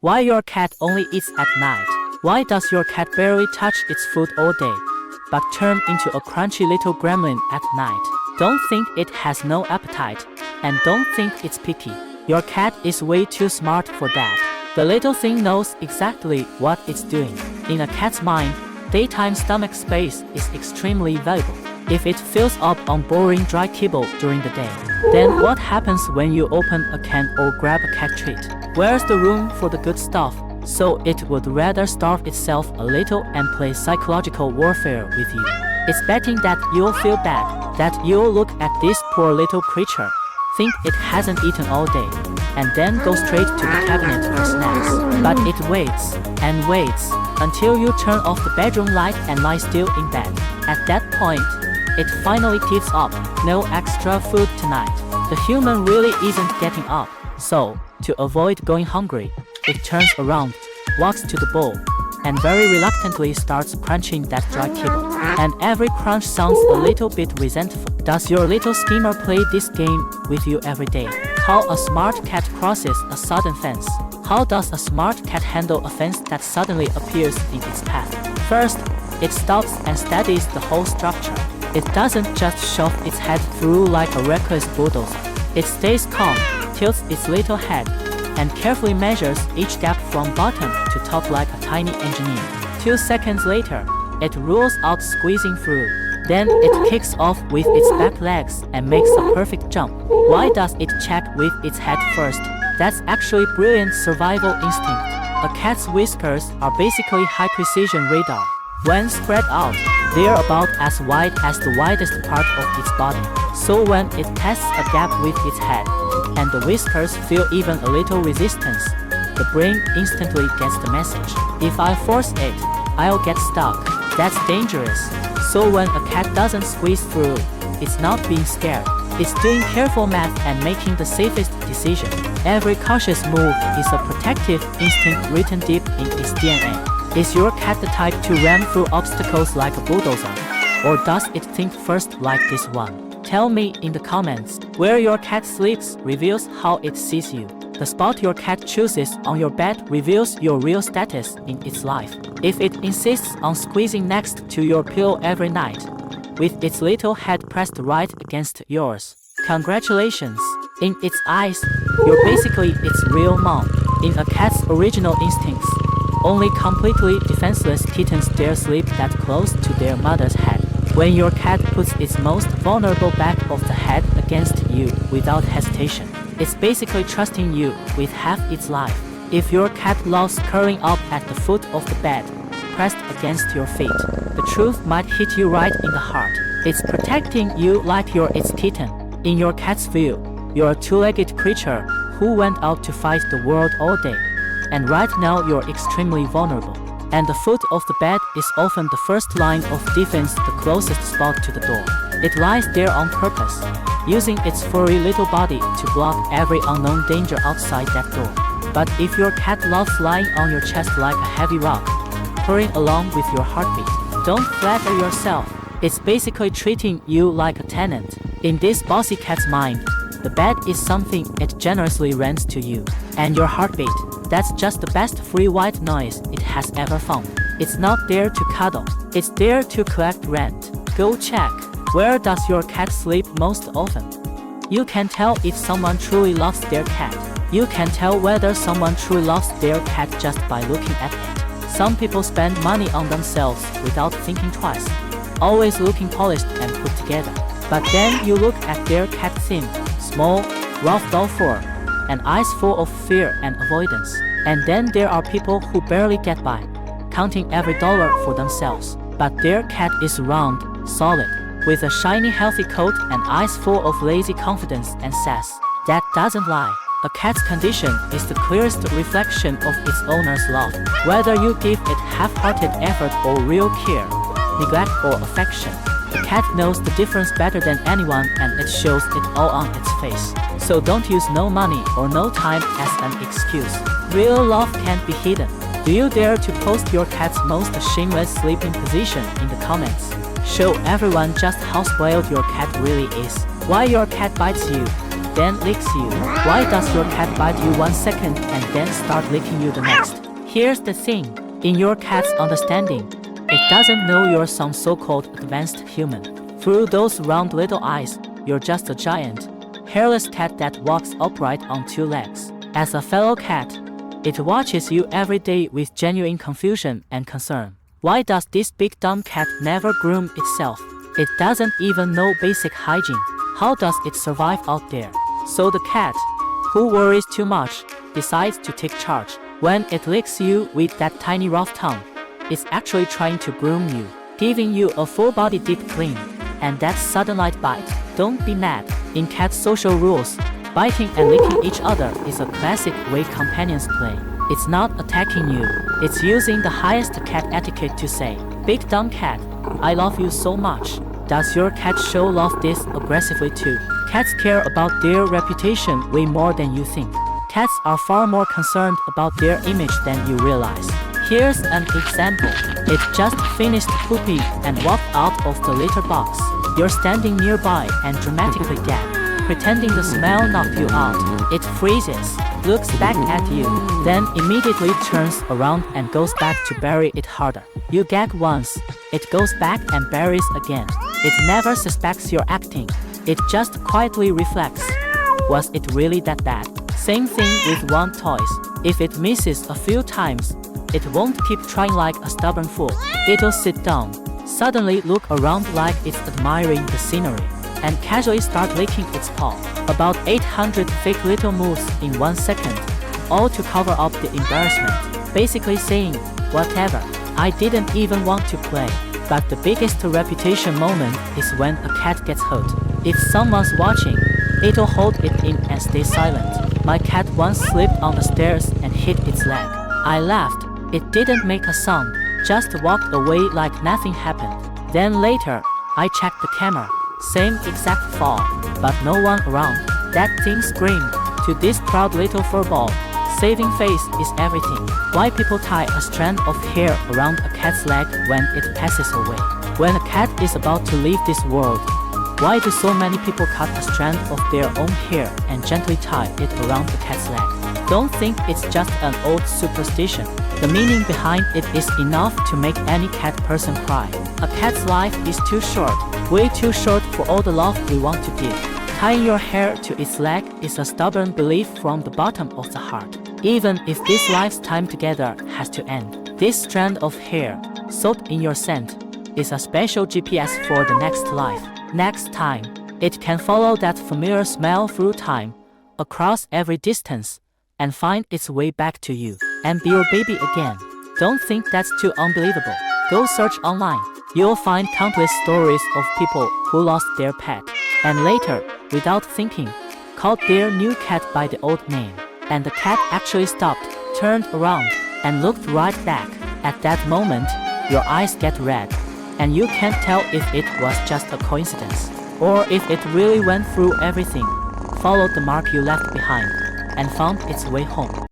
Why your cat only eats at night? Why does your cat barely touch its food all day, but turn into a crunchy little gremlin at night? Don't think it has no appetite, and don't think it's picky. Your cat is way too smart for that. The little thing knows exactly what it's doing. In a cat's mind, daytime stomach space is extremely valuable. If it fills up on boring dry kibble during the day, then what happens when you open a can or grab a cat treat? Where's the room for the good stuff? So it would rather starve itself a little and play psychological warfare with you. It's betting that you'll feel bad, that you'll look at this poor little creature, think it hasn't eaten all day, and then go straight to the cabinet for snacks. But it waits and waits until you turn off the bedroom light and lie still in bed. At that point, it finally tips up. No extra food tonight. The human really isn't getting up, so to avoid going hungry, it turns around, walks to the bowl, and very reluctantly starts crunching that dry kibble. And every crunch sounds a little bit resentful. Does your little schemer play this game with you every day? How a smart cat crosses a sudden fence. How does a smart cat handle a fence that suddenly appears in its path? First, it stops and studies the whole structure. It doesn't just shove its head through like a reckless bulldozer. It stays calm, tilts its little head, and carefully measures each gap from bottom to top like a tiny engineer. 2 seconds later, it rules out squeezing through. Then it kicks off with its back legs and makes a perfect jump. Why does it check with its head first? That's actually brilliant survival instinct. A cat's whiskers are basically high-precision radar. When spread out, they're about as wide as the widest part of its body. So when it tests a gap with its head, and the whiskers feel even a little resistance, the brain instantly gets the message. If I force it, I'll get stuck. That's dangerous. So when a cat doesn't squeeze through, it's not being scared. It's doing careful math and making the safest decision. Every cautious move is a protective instinct written deep in its DNA. Is your cat the type to ram through obstacles like a bulldozer? Or does it think first like this one? Tell me in the comments. Where your cat sleeps reveals how it sees you. The spot your cat chooses on your bed reveals your real status in its life. If it insists on squeezing next to your pillow every night, with its little head pressed right against yours, congratulations. In its eyes, you're basically its real mom. In a cat's original instincts, only completely defenseless kittens dare sleep that close to their mother's head. When your cat puts its most vulnerable back of the head against you without hesitation, it's basically trusting you with half its life. If your cat loves curling up at the foot of the bed, pressed against your feet, the truth might hit you right in the heart. It's protecting you like you're its kitten. In your cat's view, you're a two-legged creature who went out to fight the world all day. And right now you're extremely vulnerable. And the foot of the bed is often the first line of defense, the closest spot to the door. It lies there on purpose, using its furry little body to block every unknown danger outside that door. But if your cat loves lying on your chest like a heavy rock, purring along with your heartbeat, don't flatter yourself. It's basically treating you like a tenant. In this bossy cat's mind, the bed is something it generously rents to you. And your heartbeat, that's just the best free white noise it has ever found. It's not there to cuddle, it's there to collect rent. Go check. Where does your cat sleep most often? You can tell if someone truly loves their cat. You can tell whether someone truly loves their cat just by looking at it. Some people spend money on themselves without thinking twice, always looking polished and put together. But then you look at their cat thin, small, rough doll fur, and eyes full of fear and avoidance. And then there are people who barely get by, counting every dollar for themselves. But their cat is round, solid, with a shiny healthy coat and eyes full of lazy confidence and sass. That doesn't lie. A cat's condition is the clearest reflection of its owner's love. Whether you give it half-hearted effort or real care, neglect or affection, the cat knows the difference better than anyone, and it shows it all on its face. So don't use no money or no time as an excuse. Real love can't be hidden. Do you dare to post your cat's most shameless sleeping position in the comments? Show everyone just how spoiled your cat really is. Why your cat bites you, then licks you. Why does your cat bite you 1 second and then start licking you the next? Here's the thing. In your cat's understanding, it doesn't know you're some so-called advanced human. Through those round little eyes, you're just a giant, hairless cat that walks upright on 2 legs. As a fellow cat, it watches you every day with genuine confusion and concern. Why does this big dumb cat never groom itself? It doesn't even know basic hygiene. How does it survive out there? So the cat, who worries too much, decides to take charge. When it licks you with that tiny rough tongue, it's actually trying to groom you, giving you a full-body deep clean. And that sudden light bite. Don't be mad. In cat social rules, biting and licking each other is a classic way companions play. It's not attacking you. It's using the highest cat etiquette to say, "Big dumb cat, I love you so much." Does your cat show love this aggressively too? Cats care about their reputation way more than you think. Cats are far more concerned about their image than you realize. Here's an example. It just finished pooping and walked out of the litter box. You're standing nearby and dramatically gag, pretending the smell knocked you out. It freezes, looks back at you, then immediately turns around and goes back to bury it harder. You gag once, it goes back and buries again. It never suspects you're acting. It just quietly reflects. Was it really that bad? Same thing with wand toys. If it misses a few times, it won't keep trying like a stubborn fool. It'll sit down, suddenly look around like it's admiring the scenery, and casually start licking its paw. About 800 fake little moves in 1 second, all to cover up the embarrassment. Basically saying, whatever, I didn't even want to play. But the biggest reputation moment is when a cat gets hurt. If someone's watching, it'll hold it in and stay silent. My cat once slipped on the stairs and hit its leg. I laughed. It didn't make a sound, just walked away like nothing happened. Then later, I checked the camera. Same exact fall, but no one around. That thing screamed. To this proud little furball, saving face is everything. Why people tie a strand of hair around a cat's leg when it passes away? When a cat is about to leave this world, why do so many people cut a strand of their own hair and gently tie it around the cat's leg? Don't think it's just an old superstition. The meaning behind it is enough to make any cat person cry. A cat's life is too short, way too short for all the love we want to give. Tying your hair to its leg is a stubborn belief from the bottom of the heart. Even if this life's time together has to end, this strand of hair, soaked in your scent, is a special GPS for the next life. Next time, it can follow that familiar smell through time, across every distance, and find its way back to you, and be your baby again. Don't think that's too unbelievable. Go search online. You'll find countless stories of people who lost their pet, and later, without thinking, called their new cat by the old name. And the cat actually stopped, turned around, and looked right back. At that moment, your eyes get red, and you can't tell if it was just a coincidence, or if it really went through everything, followed the mark you left behind, and found its way home.